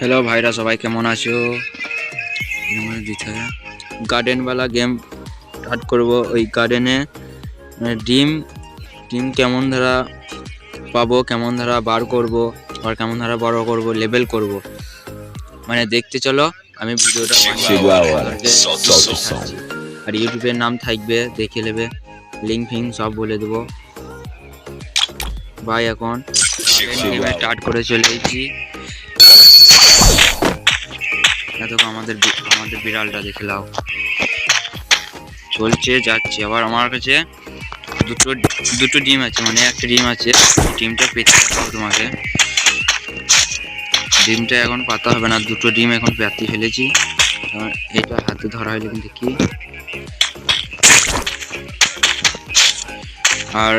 Hello भाईरा सबाई केमन आछो garden वाला गेम स्टार्ट करब ओई गार्डने ডিম ডিম কেমন ধারা পাবো কেমন ধারা বার করব আর কেমন ধারা বড় করব লেভেল করব মানে দেখতে চলো আমি ভিডিওটা আর ইউটিউবের নাম থাকবে দেখে নেবে লিংক ফিং সব বলে দেব ভাই এখন গেম স্টার্ট করে চলে এসেছি দেখো আমাদের বিড়ালটা দেখে নাও চলছে যাচ্ছে আবার আমার কাছে দুটো ডিম আছে মানে একটা ডিম আছে ডিমটা পেতে দেখাবো তোমাকে ডিমটা এখন পাতা হবে না দুটো ডিম এখন পেতে ফেলেছি এটা হাতে ধরা হইলে দেখি আর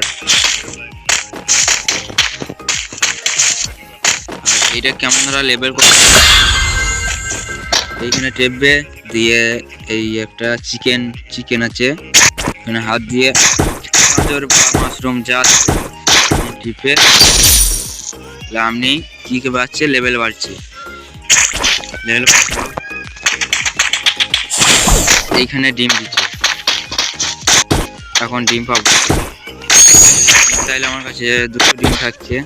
এটা কেমন ধরা লেভেল করতে এইখানে টেপবে দিয়ে এই একটা চিকেন আছে এখানে হাত দিয়ে মাশরুম যা টিপে আপনি কি বাড়ছে লেভেল বাড়ছে লেভেল এইখানে ডিম দিচ্ছে এখন ডিম পাবো তাইলে আমার কাছে দুটো ডিম থাকছে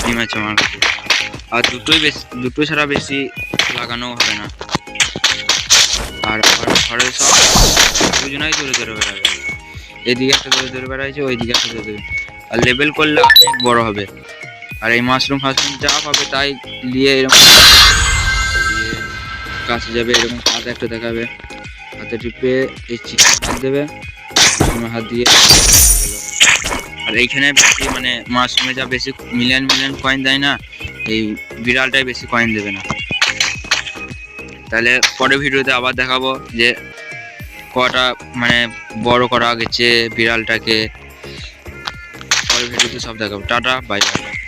ডিম আছে আমার কাছে আর দুটো ছাড়া বেশি লাগানো হবে না আর ঘরে সব দুজনাই ধরে বেড়াবে এইদিকে একটা ধরে বেড়াইছে ওইদিকে একটা ধরে আর লেভেল করলে অনেক বড় হবে আর এই মাশরুম যা পাবে তাই নিয়ে এরকম কাছে যাবে এরকম হাত একটা দেখাবে হাতে টিপে এই চিকেন হাত দেবে হাত দিয়ে আর এইখানে বেশি মানে মাশরুমে যা বেশি মিলিয়ন কয়েন দেয় না এই বিড়ালটাই বেশি কয়েন দেবে না তাহলে পরের ভিডিওতে আবার দেখাবো যে কটা মানে বড় করা গেছে বিড়ালটাকে পরের ভিডিওতে সব দেখাবো টাটা বাই বাই।